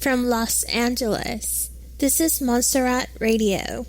from Los Angeles. This is Montserrat Radio.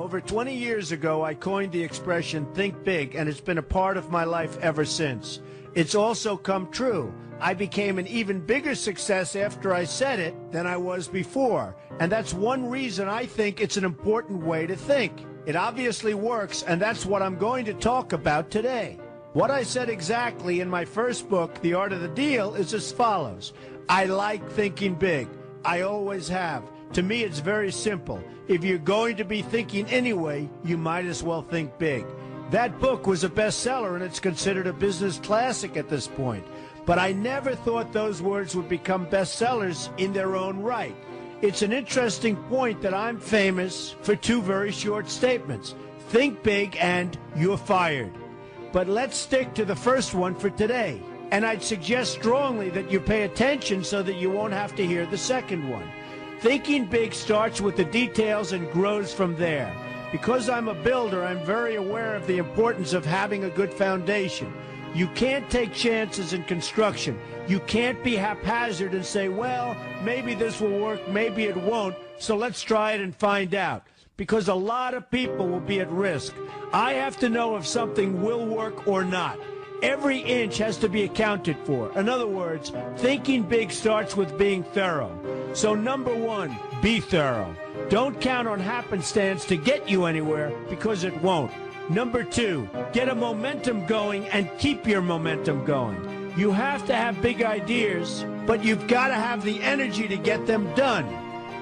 Over 20 years ago, I coined the expression, think big, and it's been a part of my life ever since. It's also come true. I became an even bigger success after I said it than I was before. And that's one reason I think it's an important way to think. It obviously works, and that's what I'm going to talk about today. What I said exactly in my first book, The Art of the Deal, is as follows. I like thinking big. I always have. To me, it's very simple. If you're going to be thinking anyway, you might as well think big. That book was a bestseller, and it's considered a business classic at this point. But I never thought those words would become bestsellers in their own right. It's an interesting point that I'm famous for two very short statements. Think big and you're fired. But let's stick to the first one for today. And I'd suggest strongly that you pay attention so that you won't have to hear the second one. Thinking big starts with the details and grows from there. Because I'm a builder, I'm very aware of the importance of having a good foundation. You can't take chances in construction. You can't be haphazard and say, well, maybe this will work, maybe it won't, so let's try it and find out. Because a lot of people will be at risk. I have to know if something will work or not. Every inch has to be accounted for. In other words, thinking big starts with being thorough. So number one, be thorough. Don't count on happenstance to get you anywhere, because it won't. Number two, get a momentum going and keep your momentum going. You have to have big ideas, but you've got to have the energy to get them done,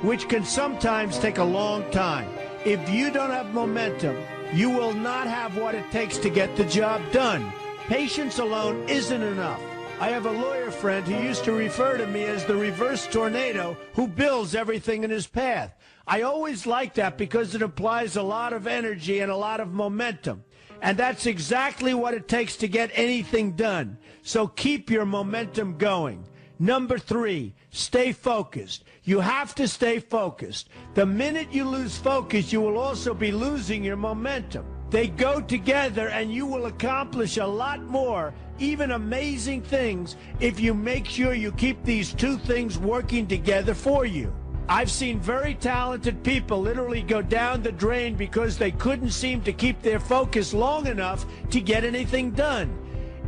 which can sometimes take a long time. If you don't have momentum, you will not have what it takes to get the job done. Patience alone isn't enough. I have a lawyer friend who used to refer to me as the reverse tornado who builds everything in his path. I always like that because it implies a lot of energy and a lot of momentum. And that's exactly what it takes to get anything done. So keep your momentum going. Number three, stay focused. You have to stay focused. The minute you lose focus, you will also be losing your momentum. They go together, and you will accomplish a lot more, even amazing things, if you make sure you keep these two things working together for you. I've seen very talented people literally go down the drain because they couldn't seem to keep their focus long enough to get anything done.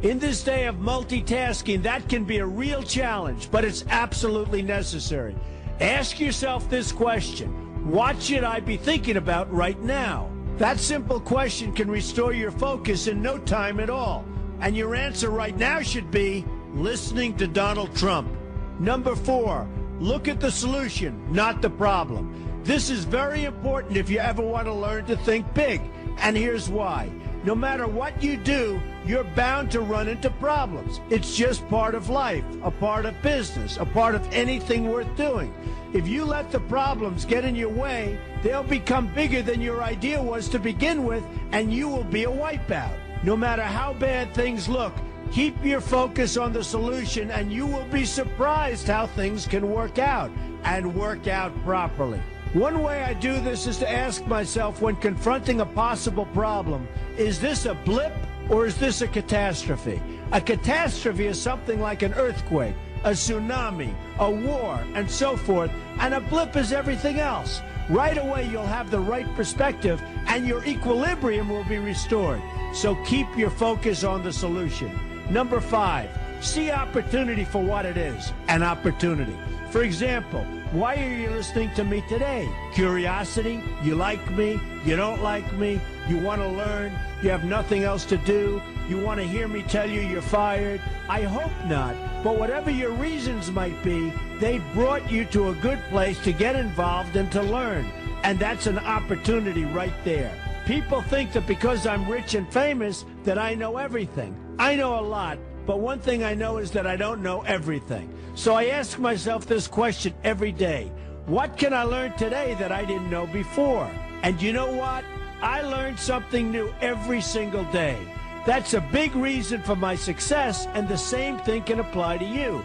In this day of multitasking, that can be a real challenge, but it's absolutely necessary. Ask yourself this question: what should I be thinking about right now? That simple question can restore your focus in no time at all. And your answer right now should be listening to Donald Trump. Number 4, look at the solution, not the problem. This is very important if you ever want to learn to think big. And here's why. No matter what you do, you're bound to run into problems. It's just part of life, a part of business, a part of anything worth doing. If you let the problems get in your way, they'll become bigger than your idea was to begin with, and you will be a wipeout. No matter how bad things look, keep your focus on the solution, and you will be surprised how things can work out, and work out properly. One way I do this is to ask myself when confronting a possible problem, is this a blip or is this a catastrophe? A catastrophe is something like an earthquake, a tsunami, a war, and so forth, and a blip is everything else. Right away you'll have the right perspective and your equilibrium will be restored. So keep your focus on the solution. Number 5, see opportunity for what it is, an opportunity. For example, why are you listening to me today? Curiosity? You like me? You don't like me? You want to learn? You have nothing else to do? You want to hear me tell you you're fired? I hope not. But whatever your reasons might be, they brought you to a good place to get involved and to learn. And that's an opportunity right there. People think that because I'm rich and famous that I know everything. I know a lot, but one thing I know is that I don't know everything. So I ask myself this question every day. What can I learn today that I didn't know before? And you know what? I learn something new every single day. That's a big reason for my success, and the same thing can apply to you.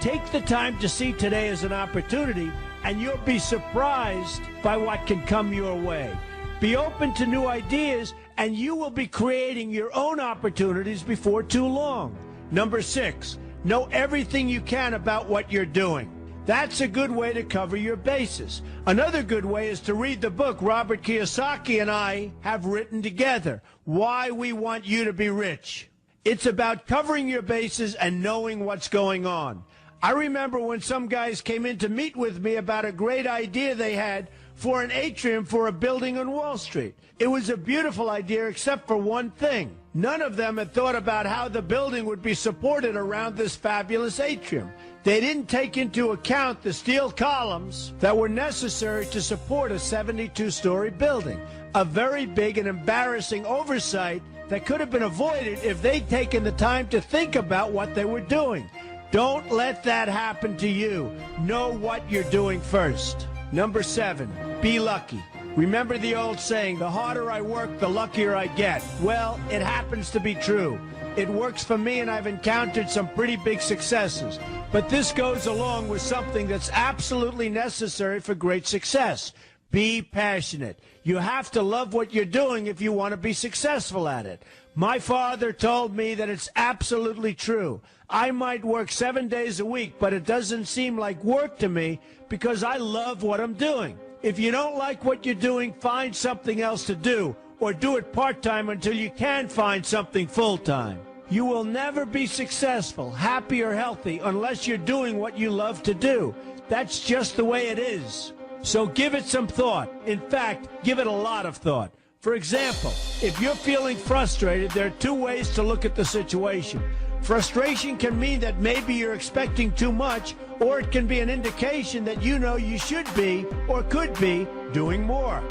Take the time to see today as an opportunity, and you'll be surprised by what can come your way. Be open to new ideas, and you will be creating your own opportunities before too long. Number 6, know everything you can about what you're doing. That's a good way to cover your bases. Another good way is to read the book Robert Kiyosaki and I have written together, Why We Want You to Be Rich. It's about covering your bases and knowing what's going on. I remember when some guys came in to meet with me about a great idea they had for an atrium for a building on Wall Street. It was a beautiful idea except for one thing. None of them had thought about how the building would be supported around this fabulous atrium. They didn't take into account the steel columns that were necessary to support a 72-story building. A very big and embarrassing oversight that could have been avoided if they'd taken the time to think about what they were doing. Don't let that happen to you. Know what you're doing first. Number 7, be lucky. Remember the old saying, the harder I work, the luckier I get. Well, it happens to be true. It works for me, and I've encountered some pretty big successes. But this goes along with something that's absolutely necessary for great success. Be passionate. You have to love what you're doing if you want to be successful at it. My father told me that it's absolutely true. I might work 7 days a week, but it doesn't seem like work to me because I love what I'm doing. If you don't like what you're doing, find something else to do, or do it part-time until you can find something full-time. You will never be successful, happy, or healthy unless you're doing what you love to do. That's just the way it is. So give it some thought. In fact, give it a lot of thought. For example, if you're feeling frustrated, there are 2 ways to look at the situation. Frustration can mean that maybe you're expecting too much, or it can be an indication that you know you should be, or could be, doing more.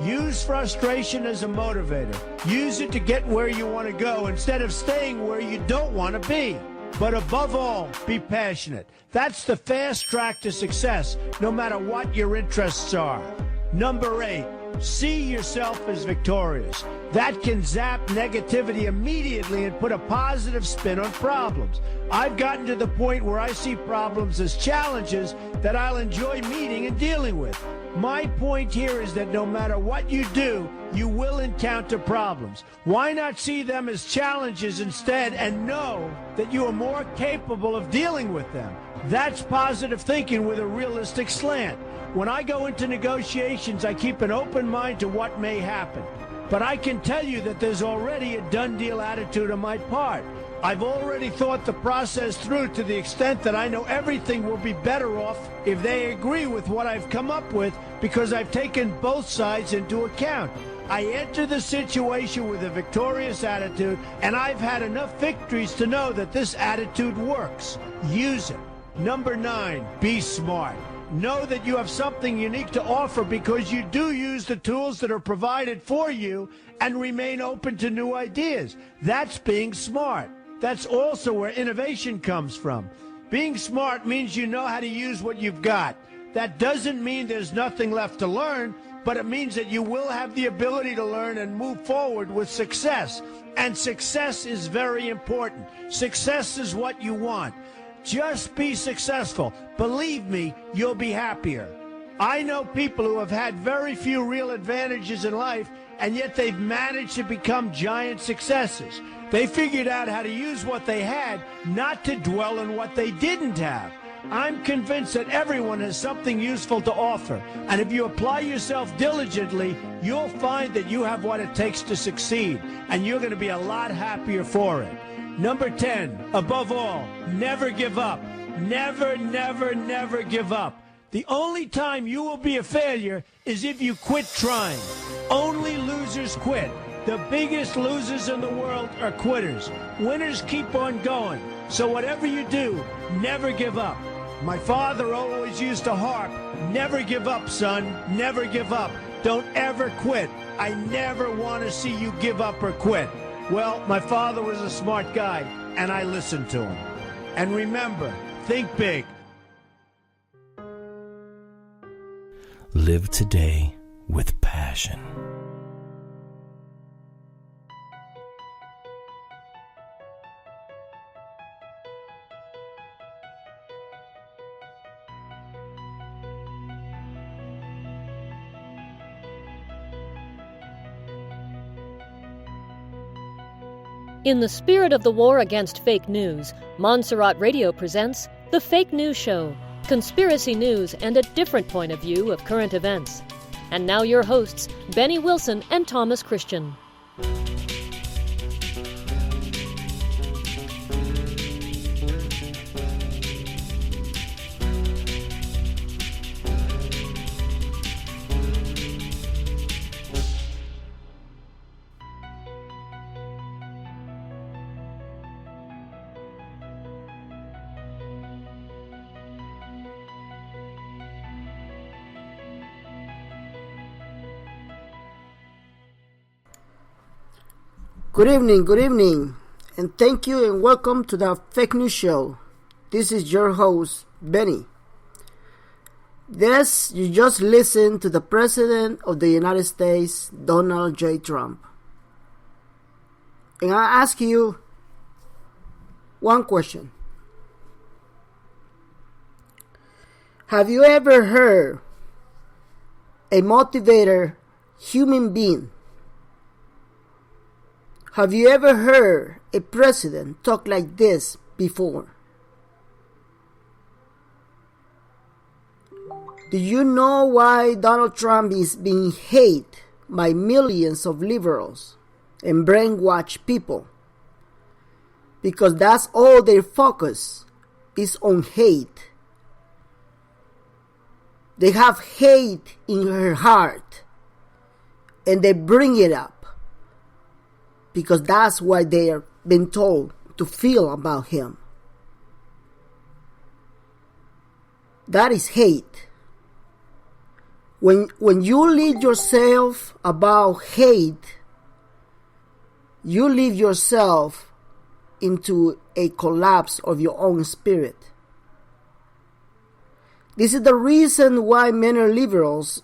Use frustration as a motivator. Use it to get where you want to go instead of staying where you don't want to be. But above all, be passionate. That's the fast track to success, no matter what your interests are. Number 8, see yourself as victorious. That can zap negativity immediately and put a positive spin on problems. I've gotten to the point where I see problems as challenges that I'll enjoy meeting and dealing with. My point here is that no matter what you do, you will encounter problems. Why not see them as challenges instead and know that you are more capable of dealing with them? That's positive thinking with a realistic slant. When I go into negotiations, I keep an open mind to what may happen. But I can tell you that there's already a done deal attitude on my part. I've already thought the process through to the extent that I know everything will be better off if they agree with what I've come up with, because I've taken both sides into account. I enter the situation with a victorious attitude, and I've had enough victories to know that this attitude works. Use it. Number 9, be smart. Know that you have something unique to offer because you do use the tools that are provided for you and remain open to new ideas. That's being smart. That's also where innovation comes from. Being smart means you know how to use what you've got. That doesn't mean there's nothing left to learn, but it means that you will have the ability to learn and move forward with success. And success is very important. Success is what you want. Just be successful. Believe me, you'll be happier. I know people who have had very few real advantages in life, and yet they've managed to become giant successes. They figured out how to use what they had, not to dwell on what they didn't have. I'm convinced that everyone has something useful to offer, and if you apply yourself diligently, you'll find that you have what it takes to succeed, and you're going to be a lot happier for it. Number 10, above all, never give up. Never, never, never give up. The only time you will be a failure is if you quit trying. Only losers quit. The biggest losers in the world are quitters. Winners keep on going. So whatever you do, never give up. My father always used to harp, never give up, son, never give up. Don't ever quit. I never want to see you give up or quit. Well, my father was a smart guy, and I listened to him. And remember, think big. Live today with passion. In the spirit of the war against fake news, Montserrat Radio presents The Fake News Show, conspiracy news and a different point of view of current events. And now your hosts, Benny Wilson and Thomas Christian. Good evening, and thank you and welcome to the Fake News Show. This is your host, Benny. Yes, you just listened to the President of the United States, Donald J. Trump. And I ask you one question. Have you ever heard a motivator human being? Have you ever heard a president talk like this before? Do you know why Donald Trump is being hated by millions of liberals and brainwashed people? Because that's all their focus is on hate. They have hate in their heart, and they bring it up. Because that's what they are being told to feel about him. That is hate. When you lead yourself about hate, you lead yourself into a collapse of your own spirit. This is the reason why many liberals,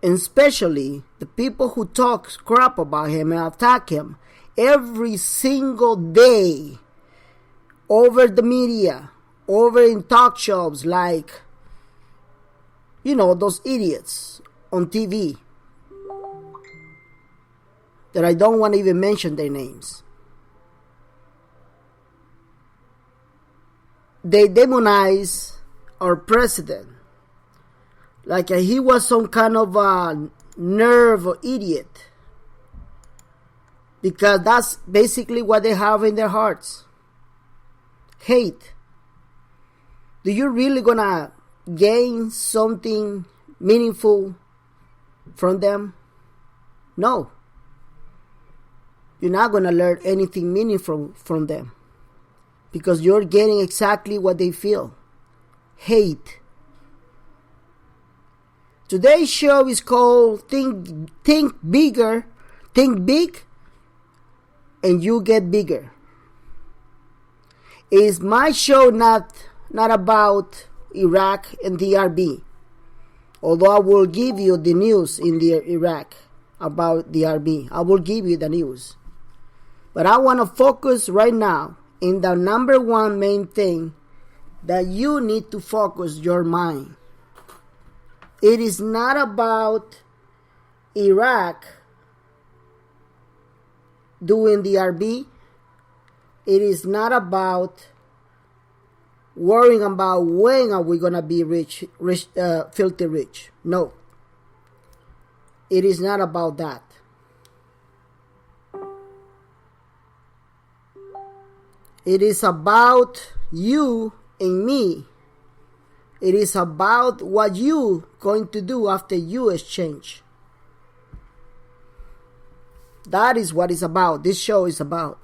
and especially the people who talk crap about him and attack him every single day over the media, over in talk shows like, those idiots on TV that I don't want to even mention their names. They demonize our president like he was some kind of a nerve or idiot, because that's basically what they have in their hearts. Hate. Do you really gonna gain something meaningful from them? No. You're not gonna learn anything meaningful from them, because you're getting exactly what they feel. Hate. Today's show is called Think Bigger, Think Big, and You Get Bigger. Is my show not about Iraq and DRB? Although I will give you the news in the Iraq about DRB. I will give you the news. But I want to focus right now in the number one main thing that you need to focus your mind. It is not about Iraq doing DRB. It is not about worrying about when are we going to be rich, filthy rich. No. It is not about that. It is about you and me. It is about what you going to do after you exchange. That is what it's about. This show is about.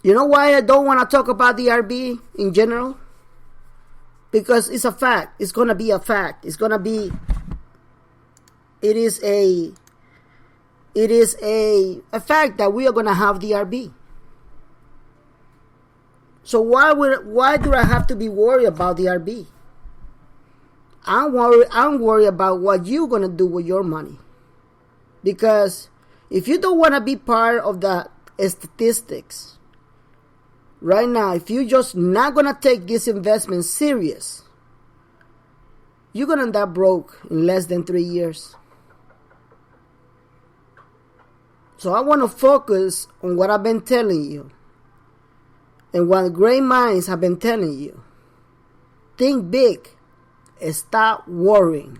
You know why I don't want to talk about the RB in general? Because it's a fact. It's going to be a fact. It is a fact that we are going to have the RB. So why do I have to be worried about the RB? I'm worried about what you're going to do with your money. Because if you don't want to be part of the statistics, right now, if you're just not going to take this investment serious, you're going to end up broke in less than 3 years. So I want to focus on what I've been telling you and what great minds have been telling you. Think big. Stop worrying.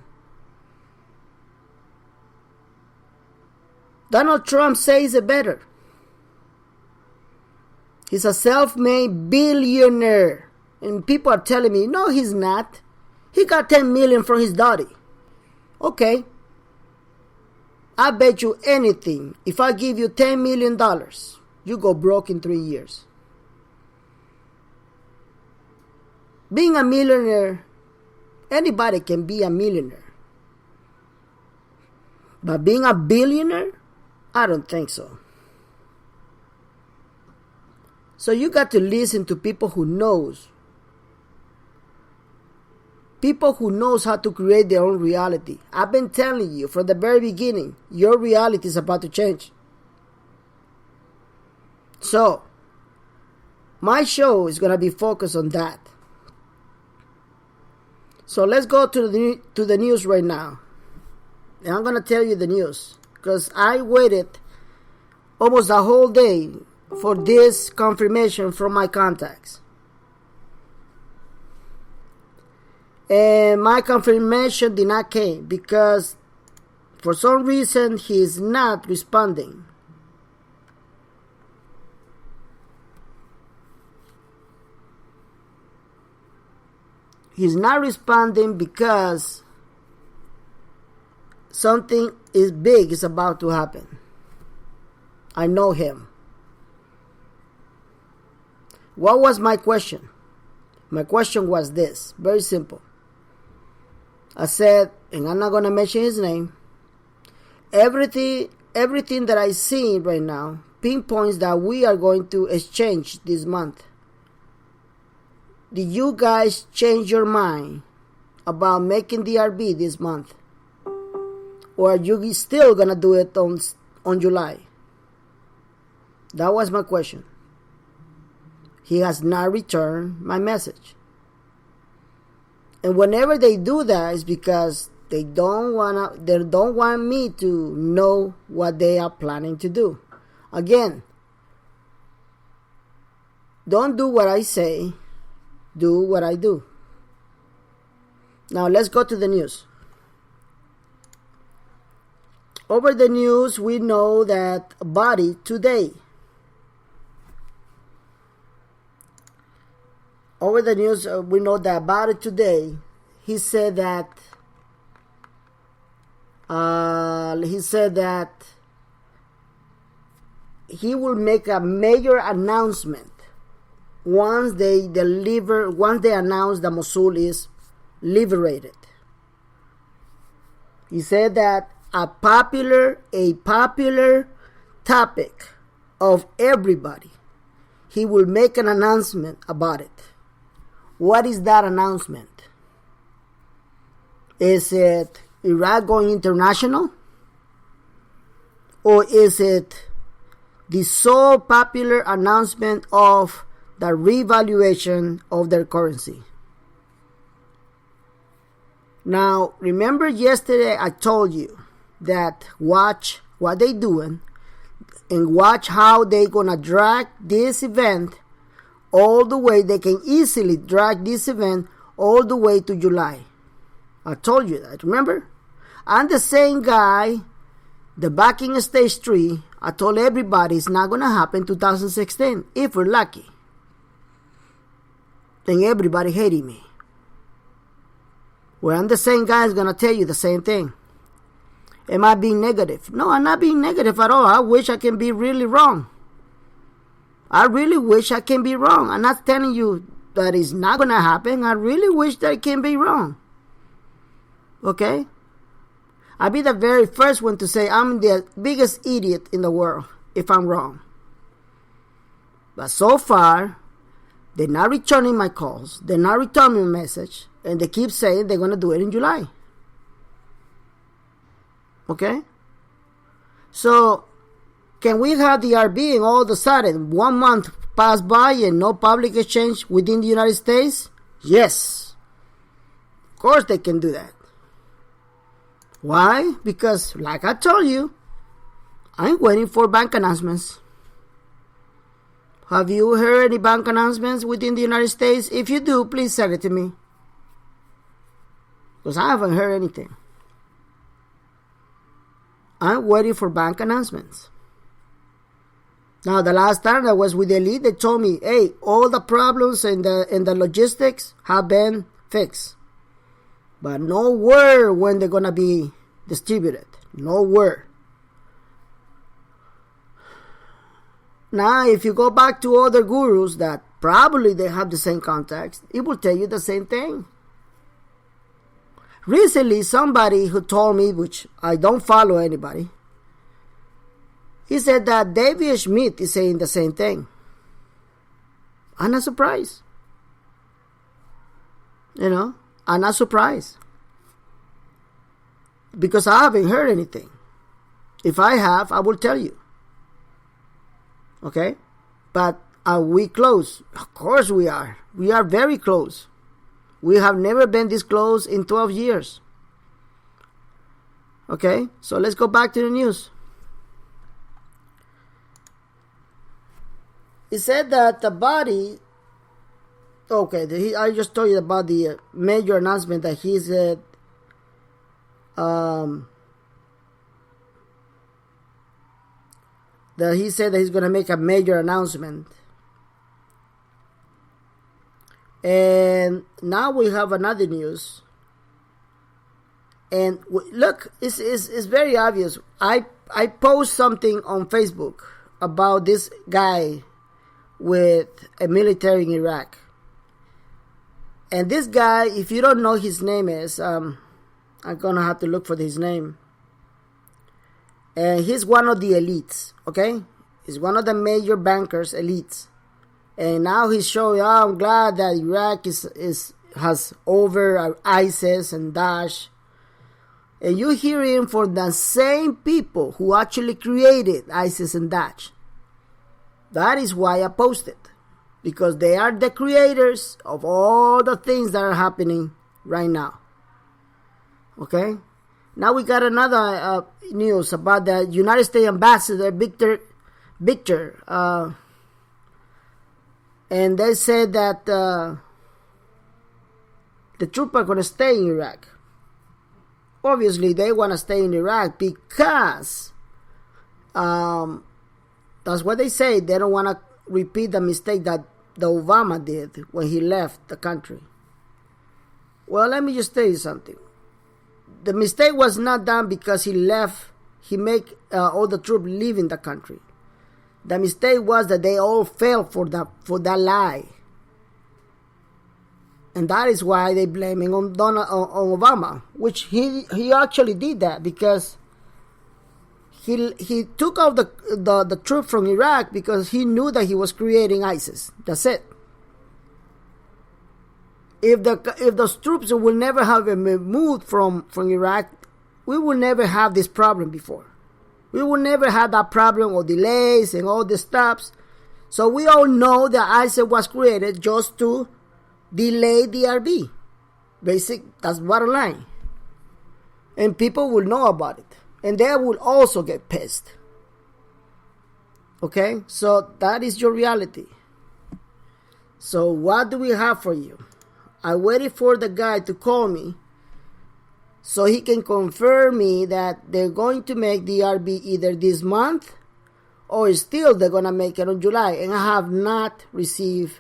Donald Trump says it better. He's a self-made billionaire. And people are telling me, no, he's not. He got $10 million from his daddy. Okay. I bet you anything. If I give you $10 million, you go broke in 3 years. Being a millionaire, anybody can be a millionaire. But being a billionaire, I don't think so. So you got to listen to people who knows. People who knows how to create their own reality. I've been telling you from the very beginning, your reality is about to change. So, my show is going to be focused on that. So let's go to the news right now. And I'm going to tell you the news. Because I waited almost a whole day for this confirmation from my contacts. And my confirmation did not came because for some reason he is not responding. He's not responding because something is big is about to happen. I know him. What was my question? My question was this, very simple. I said, and I'm not going to mention his name, everything that I see right now pinpoints that we are going to exchange this month. Did you guys change your mind about making the RB this month? Or are you still going to do it on July? That was my question. He has not returned my message. And whenever they do that, it's because they don't want me to know what they are planning to do. Again, don't do what I say, do what I do. Now let's go to the news. Over the news, we know that ABADI today. Over the news, we know that ABADI today, he said that he will make a major announcement once they announce that Mosul is liberated. He said that a popular topic of everybody, he will make an announcement about it. What is that announcement? Is it Iraq going international? Or is it the sole popular announcement of the revaluation of their currency? Now, remember yesterday I told you that watch what they doing and watch how they gonna drag this event all the way. They can easily drag this event all the way to July. I told you that, remember? I'm the same guy, the backing of stage 3, I told everybody it's not gonna happen 2016, if we're lucky. Then everybody hated me. Well, I'm the same guy is gonna tell you the same thing. Am I being negative? No, I'm not being negative at all. I wish I can be really wrong. I really wish I can be wrong. I'm not telling you that it's not going to happen. I really wish that it can be wrong. Okay? I'll be the very first one to say I'm the biggest idiot in the world if I'm wrong. But so far, they're not returning my calls. They're not returning my message. And they keep saying they're going to do it in July. Okay? So, can we have the RB and all of a sudden 1 month pass by and no public exchange within the United States? Yes. Of course they can do that. Why? Because, like I told you, I'm waiting for bank announcements. Have you heard any bank announcements within the United States? If you do, please send it to me. Because I haven't heard anything. I'm waiting for bank announcements. Now, the last time I was with the elite, they told me, hey, all the problems in the logistics have been fixed. But no word when they're going to be distributed. No word. Now, if you go back to other gurus that probably they have the same contacts, it will tell you the same thing. Recently, somebody who told me, which I don't follow anybody, he said that David Schmidt is saying the same thing. I'm not surprised. You know, I'm not surprised. Because I haven't heard anything. If I have, I will tell you. Okay? But are we close? Of course we are. We are very close. We have never been this close in 12 years. Okay? So let's go back to the news. It said that ABADI... Okay, I just told you about the major announcement that he said... that he said that he's going to make a major announcement. And now we have another news. And look, it's very obvious. I post something on Facebook about this guy with a military in Iraq. And this guy, if you don't know his name is, I'm going to have to look for his name. And he's one of the elites, okay? He's one of the major bankers, elites. And now he's showing, I'm glad that Iraq has over ISIS and Daesh. And you hear him for the same people who actually created ISIS and Daesh. That is why I posted. Because they are the creators of all the things that are happening right now. Okay? Now we got another news about the United States Ambassador, Victor. And they said that the troops are going to stay in Iraq. Obviously, they want to stay in Iraq because that's what they say. They don't want to repeat the mistake that the Obama did when he left the country. Well, let me just tell you something. The mistake was not done because he left. He made all the troops leaving the country. The mistake was that they all fell for that lie. And that is why they blaming on Obama, which he actually did that because he took out the troops from Iraq because he knew that he was creating ISIS. That's it. If those troops will never have been moved from Iraq, we will never have this problem before. We will never have that problem of delays and all the stops. So we all know that ISIS was created just to delay DRB. That's bottom line. And people will know about it. And they will also get pissed. Okay? So that is your reality. So what do we have for you? I waited for the guy to call me so he can confirm me that they're going to make DRB either this month or still they're going to make it on July. And I have not received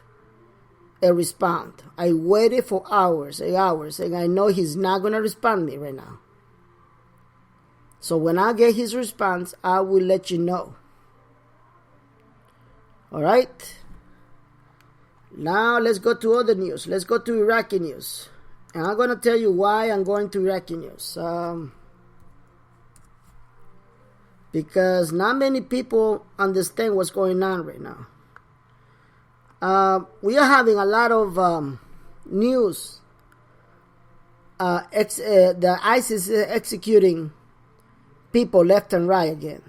a response. I waited for hours and hours, and I know he's not going to respond me right now. So when I get his response, I will let you know. All right? Now let's go to other news. Let's go to Iraqi news. And I'm going to tell you why I'm going to Iraqi news. Because not many people understand what's going on right now. We are having a lot of news. The ISIS is executing people left and right again.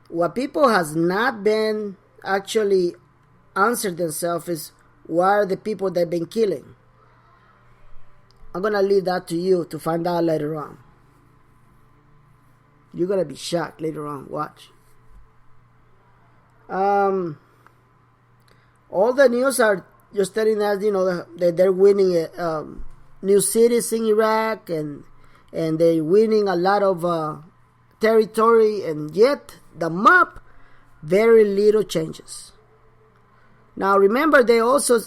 What people has not been actually answered themselves is what are the people they've been killing. I'm going to leave that to you to find out later on. You're going to be shocked later on. Watch. All the news are just telling us, that they're winning new cities in Iraq and they're winning a lot of territory, and yet the map, very little changes. Now remember, they also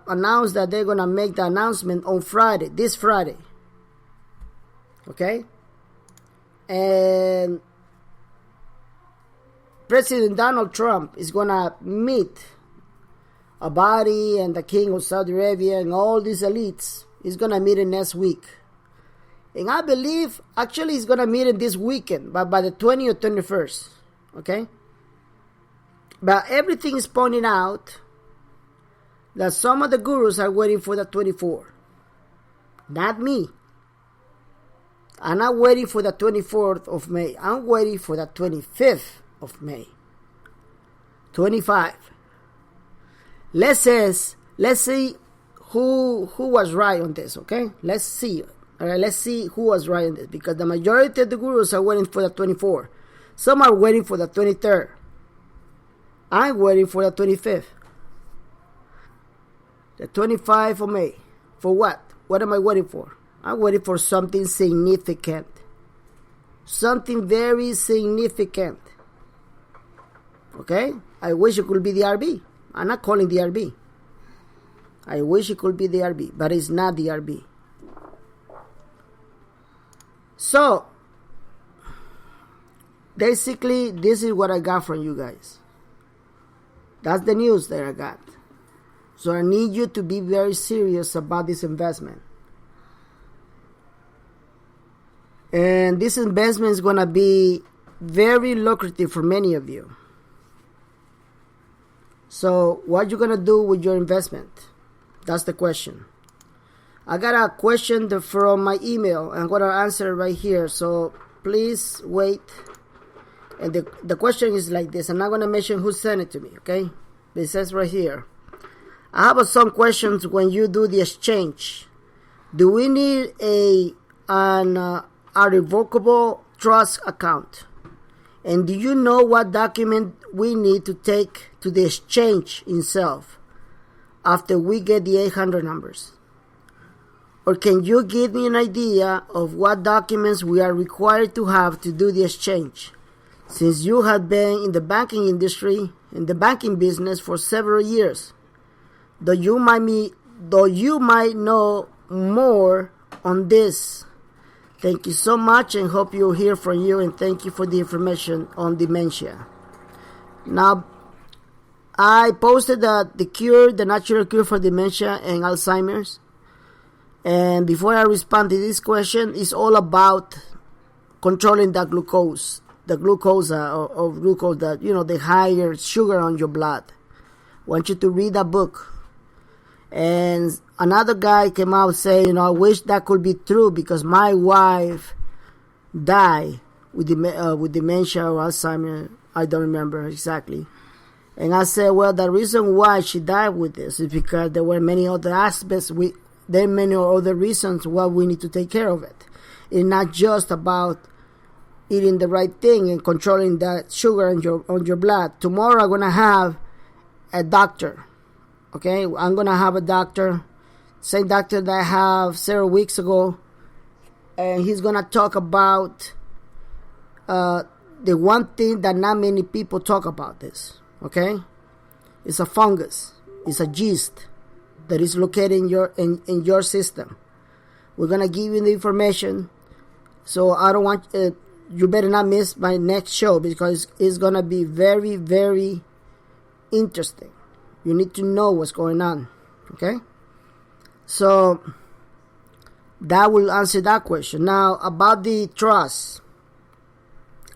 announced that they're going to make the announcement on Friday, this Friday. Okay? And President Donald Trump is going to meet ABADI and the King of Saudi Arabia and all these elites. He's going to meet him next week. And I believe, actually, he's going to meet him this weekend, but by the 20th or 21st. Okay? But everything is pointing out that some of the gurus are waiting for the 24th. Not me. I'm not waiting for the 24th of May. I'm waiting for the 25th of May. 25. Let's see who was right on this, okay? Let's see. All right, let's see who was right on this, because the majority of the gurus are waiting for the 24th. Some are waiting for the 23rd. I'm waiting for the 25th. The 25th of May. For what? What am I waiting for? I'm waiting for something significant. Something very significant. Okay? I wish it could be the RB. I'm not calling the RB. I wish it could be the RB, but it's not the RB. So, basically, this is what I got from you guys. That's the news that I got. So I need you to be very serious about this investment. And this investment is going to be very lucrative for many of you. So what you going to do with your investment? That's the question. I got a question from my email. I'm going to answer it right here. So please wait. And the question is like this. I'm not going to mention who sent it to me, okay? It says right here. I have some questions when you do the exchange. Do we need a revocable trust account? And do you know what document we need to take to the exchange itself after we get the 800 numbers? Or can you give me an idea of what documents we are required to have to do the exchange? Since you have been in the banking industry, in the banking business for several years, though you might know more on this. Thank you so much and hope you'll hear from you, and thank you for the information on dementia. Now, I posted the natural cure for dementia and Alzheimer's. And before I respond to this question, it's all about controlling the glucose, the glucose, that, the higher sugar on your blood. I want you to read that book. And another guy came out saying, I wish that could be true because my wife died with dementia or Alzheimer's. I don't remember exactly. And I said, well, the reason why she died with this is because there were many other aspects. There are many other reasons why we need to take care of it. It's not just about eating the right thing and controlling that sugar on your blood. Tomorrow I'm going to have a doctor. Okay, I'm going to have a doctor, same doctor that I have several weeks ago. And he's going to talk about the one thing that not many people talk about this. Okay, it's a fungus. It's a yeast that is located in your system. We're gonna give you the information, so I don't want you better not miss my next show because it's gonna be very, very interesting. You need to know what's going on. Okay, so that will answer that question. Now about the trust,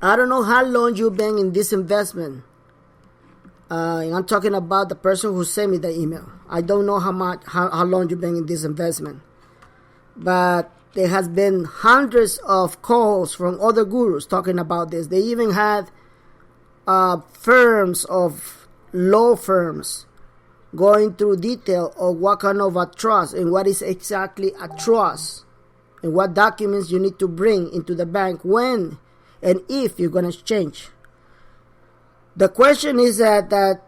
I don't know how long you've been in this investment. And I'm talking about the person who sent me the email. I don't know how long you've been in this investment. But there has been hundreds of calls from other gurus talking about this. They even had firms of law firms going through detail of what kind of a trust and what is exactly a trust and what documents you need to bring into the bank when and if you're going to exchange. The question is that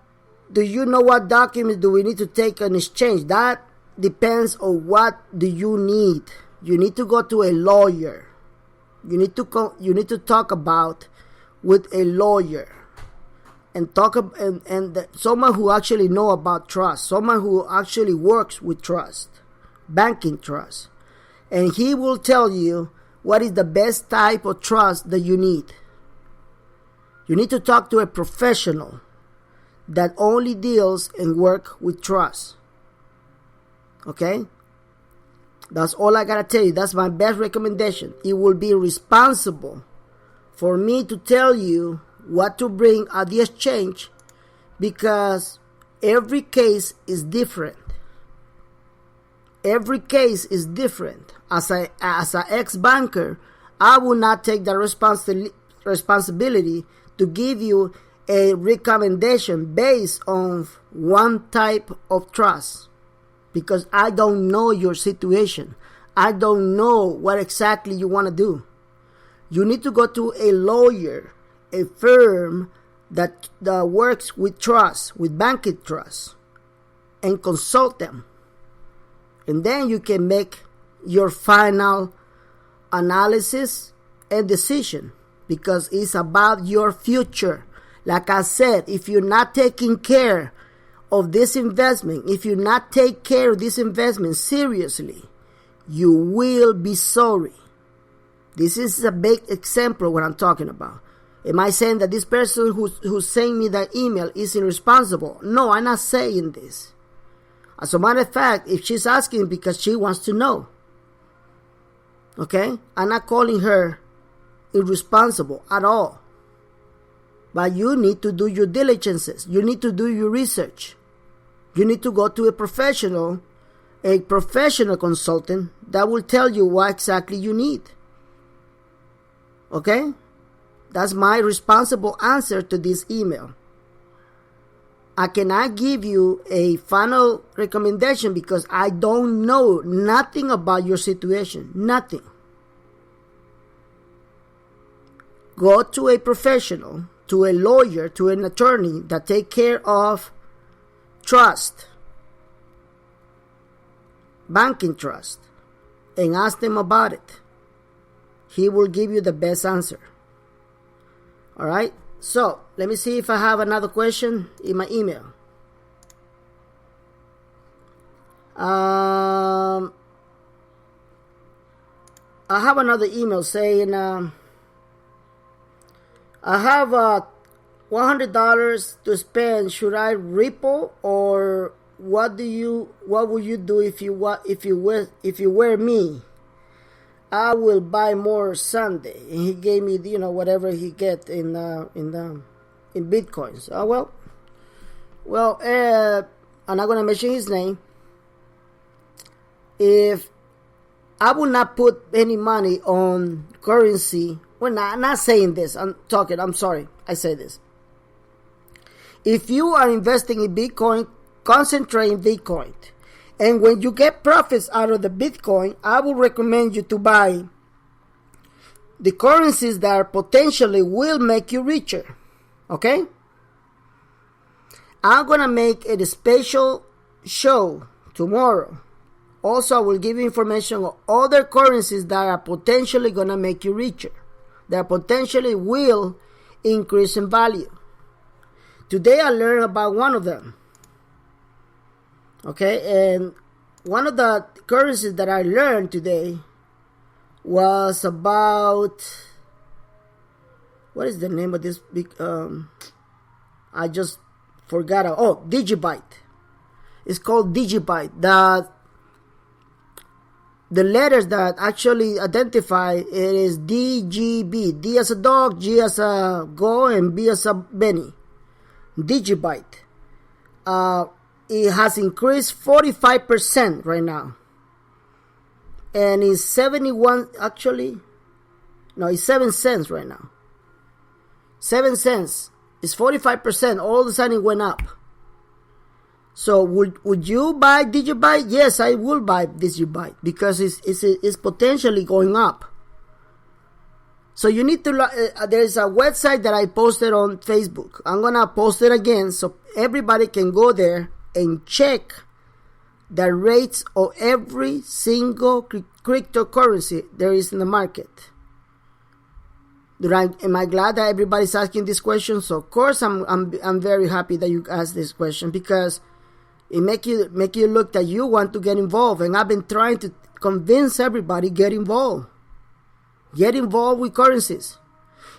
do you know what documents do we need to take an exchange? That depends on what do you need. You need to go to a lawyer. You need to talk about with a lawyer and someone who actually know about trust, someone who actually works with trust, banking trust, and he will tell you what is the best type of trust that you need. You need to talk to a professional that only deals and work with trust. Okay? That's all I gotta tell you. That's my best recommendation. It will be responsible for me to tell you what to bring at the exchange because every case is different. Every case is different. As an ex-banker, I will not take the responsibility to give you a recommendation based on one type of trust because I don't know your situation. I don't know what exactly you want to do. You need to go to a lawyer, a firm that works with trust, with banking trust, and consult them. And then you can make your final analysis and decision because it's about your future. Like I said, if you're not taking care of this investment, if you not take care of this investment seriously, you will be sorry. This is a big example of what I'm talking about. Am I saying that this person who sent me that email is irresponsible? No, I'm not saying this. As a matter of fact, if she's asking because she wants to know, okay, I'm not calling her irresponsible at all. But you need to do your diligences. You need to do your research. You need to go to a professional consultant that will tell you what exactly you need. Okay? That's my responsible answer to this email. I cannot give you a final recommendation because I don't know nothing about your situation. Nothing. Go to a professional, to a lawyer, to an attorney that take care of trust, banking trust, and ask them about it. He will give you the best answer. All right? So, let me see if I have another question in my email. I have another email saying, I have $100 to spend. Should I Ripple, or what would you do if you were me? I will buy more Sunday. And he gave me, whatever he get in Bitcoins. I'm not gonna mention his name. If I will not put any money on currency, I'm not saying this. I'm sorry. I say this. If you are investing in Bitcoin, concentrate in Bitcoin. And when you get profits out of the Bitcoin, I will recommend you to buy the currencies that potentially will make you richer. Okay? I'm going to make a special show tomorrow. Also, I will give you information on other currencies that are potentially going to make you richer. That potentially will increase in value. Today I learned about one of them. Okay, and one of the currencies that I learned today was about, what is the name of this big, I just forgot. Digibyte. It's called Digibyte. The letters that actually identify it is DGB. D as a dog, G as a go, and B as a Benny. Digibyte. It has increased 45% right now. And it's 71, it's 7 cents right now. 7 cents. It's 45%. All of a sudden it went up. So would you buy Digibyte? Yes, I will buy Digibyte because it's potentially going up. So you need to, there's a website that I posted on Facebook. I'm going to post it again so everybody can go there and check the rates of every single cryptocurrency there is in the market. Am I glad that everybody's asking this question? So of course I'm very happy that you asked this question, because it make you look that you want to get involved. And I've been trying to convince everybody get involved. Get involved with currencies.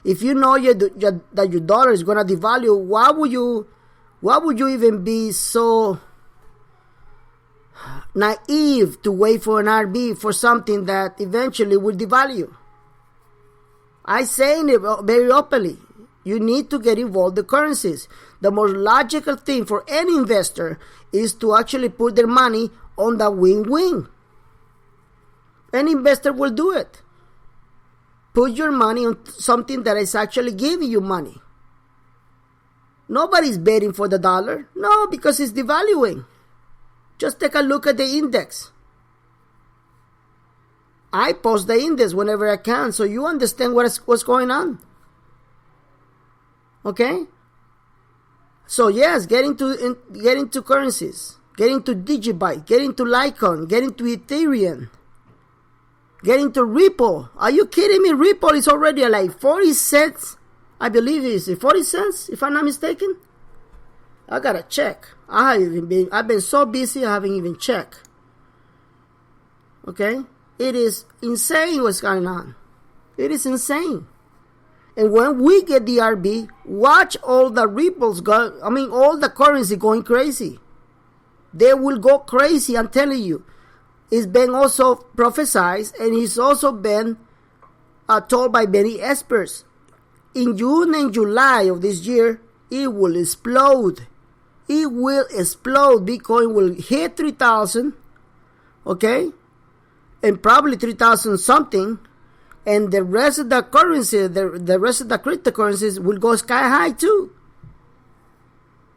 If you know that your dollar is gonna devalue, why would you even be so naive to wait for an RB for something that eventually will devalue? I say it very openly. You need to get involved in currencies. The most logical thing for any investor is to actually put their money on the win-win. Any investor will do it. Put your money on something that is actually giving you money. Nobody's betting for the dollar. No, because it's devaluing. Just take a look at the index. I post the index whenever I can, so you understand what's going on. Okay? So yes, get into currencies. Get into Digibyte. Get into Litecoin. Get into Ethereum. Get into Ripple. Are you kidding me? Ripple is already like 40 cents. I believe it is 40 cents, if I'm not mistaken. I gotta check. I've been so busy I haven't even checked. Okay? It is insane what's going on. It is insane. And when we get the RB, watch all the ripples all the currency going crazy. They will go crazy, I'm telling you. It's been also prophesied, and it's also been told by many experts. In June and July of this year, it will explode. It will explode. Bitcoin will hit 3,000, okay? And probably 3,000 something. And the rest of the currency, the rest of the cryptocurrencies will go sky high too.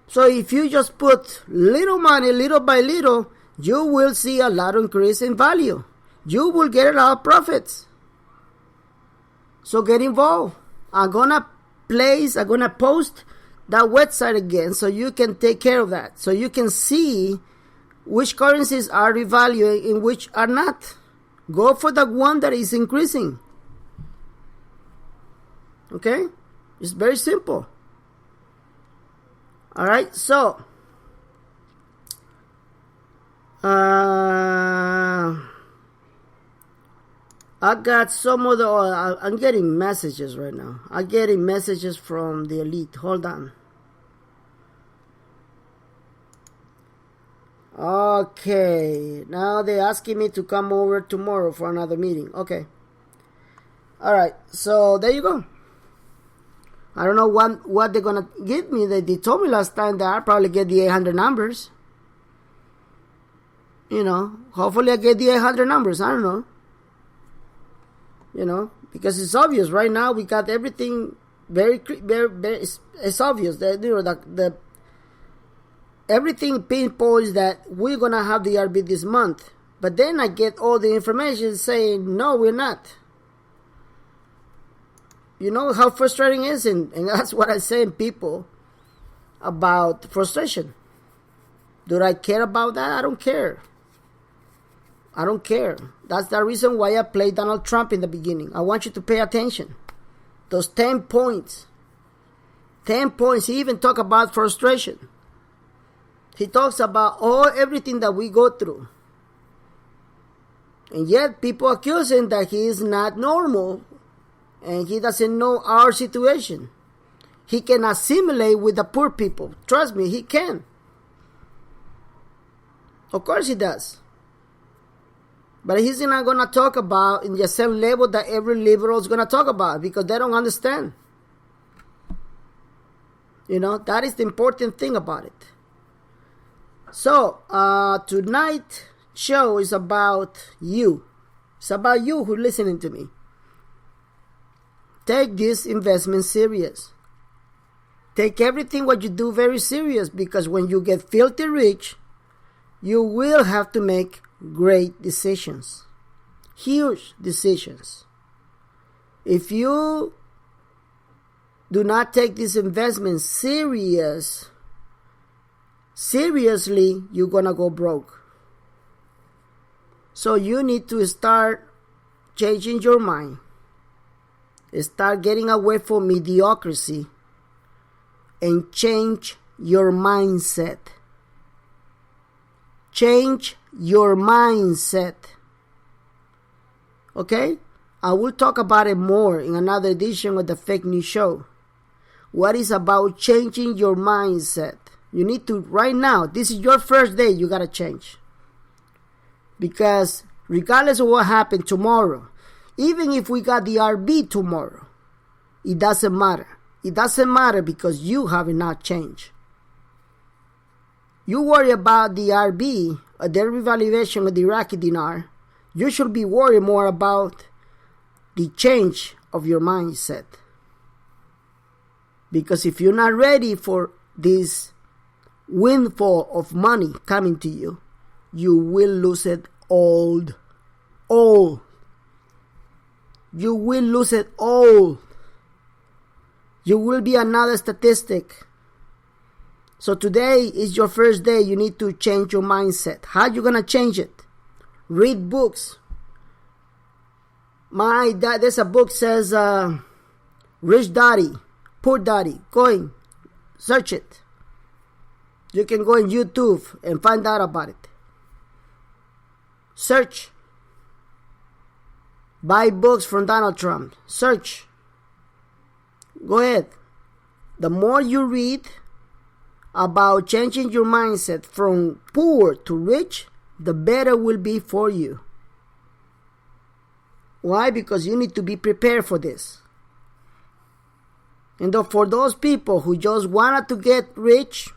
So if you just put little money, little by little, you will see a lot of increase in value. You will get a lot of profits. So get involved. I'm gonna post that website again so you can take care of that. So you can see which currencies are revaluing and which are not. Go for the one that is increasing. Okay? It's very simple. All right, so I got some of the. I'm getting messages right now. I'm getting messages from the elite. Hold on. Okay, now they're asking me to come over tomorrow for another meeting. Okay. All right, so there you go. I don't know what they're gonna give me. They told me last time that I'll probably get the 800 numbers. Hopefully I get the 800 numbers. I don't know. Because it's obvious right now. We got everything very, very. It's obvious that the everything pinpoints that we're gonna have the RB this month. But then I get all the information saying no, we're not. You know how frustrating it is, and that's what I say to people about frustration. Do I care about that? I don't care. I don't care. That's the reason why I played Donald Trump in the beginning. I want you to pay attention. Those 10 points. 10 points. He even talks about frustration. He talks about everything that we go through. And yet people accuse him that he is not normal and he doesn't know our situation. He can assimilate with the poor people. Trust me, he can. Of course he does. But he's not going to talk about in the same level that every liberal is going to talk about because they don't understand. That is the important thing about it. So, tonight's show is about you. It's about you who are listening to me. Take this investment serious. Take everything what you do very serious because when you get filthy rich, you will have to make great decisions. Huge decisions. If you do not take this investment seriously, you're gonna go broke. So you need to start changing your mind. Start getting away from mediocrity and change your mindset. Change your mindset. Okay? I will talk about it more in another edition of the Fake News Show. What is about changing your mindset? You need to, right now, this is your first day, you got to change. Because regardless of what happened tomorrow, even if we got the RB tomorrow, it doesn't matter. It doesn't matter because you have not changed. You worry about the RB, the revaluation of the Iraqi dinar. You should be worried more about the change of your mindset. Because if you're not ready for this windfall of money coming to you, you will lose it all. All. You will lose it all. You will be another statistic. So today is your first day. You need to change your mindset. How are you going to change it? Read books. There's a book says Rich Daddy, Poor Daddy. Go in, search it. You can go on YouTube and find out about it. Search. Buy books from Donald Trump. Search. Go ahead. The more you read about changing your mindset from poor to rich, the better it will be for you. Why? Because you need to be prepared for this. And for those people who just wanted to get rich,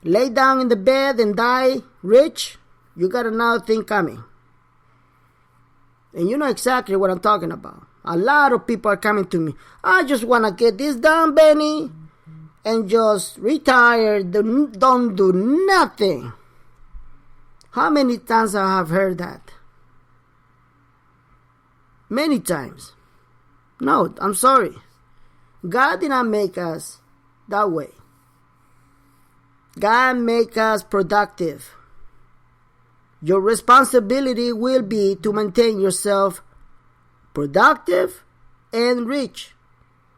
lay down in the bed and die rich, you got another thing coming. And you know exactly what I'm talking about. A lot of people are coming to me. I just want to get this done, Benny, and just retire, don't do nothing. How many times I have heard that? Many times. No, I'm sorry. God did not make us that way. God make us productive. Your responsibility will be to maintain yourself productive and rich.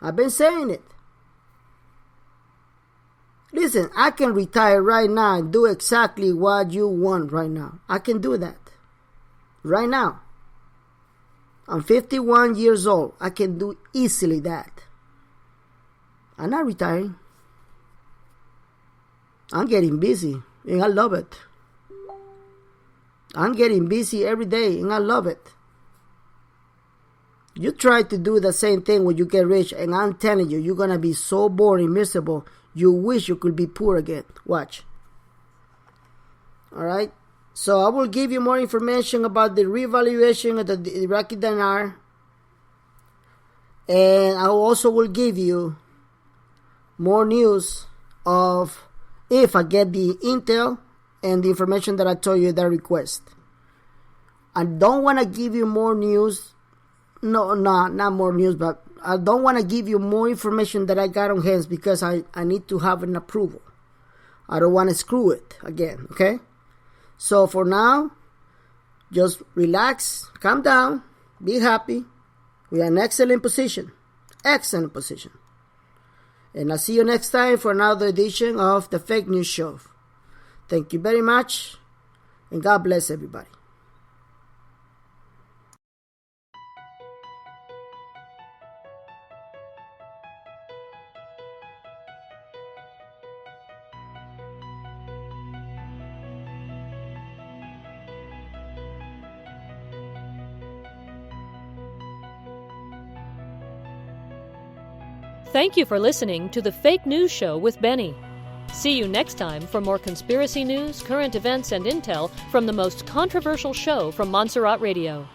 I've been saying it. Listen, I can retire right now and do exactly what you want right now. I can do that. Right now. I'm 51 years old. I can do easily that. I'm not retiring. I'm getting busy and I love it. I'm getting busy every day and I love it. You try to do the same thing when you get rich, and I'm telling you, you're going to be so bored and miserable, you wish you could be poor again. Watch. Alright? So I will give you more information about the revaluation of the Iraqi dinar. And I also will give you more news of if I get the intel and the information that I told you that request. I don't want to give you more news. No, not more news, but I don't want to give you more information that I got on hands because I need to have an approval. I don't want to screw it again, okay? So for now, just relax, calm down, be happy. We are in excellent position. Excellent position. And I'll see you next time for another edition of the Fake News Show. Thank you very much, and God bless everybody. Thank you for listening to The Fake News Show with Benny. See you next time for more conspiracy news, current events, and intel from the most controversial show from Montserrat Radio.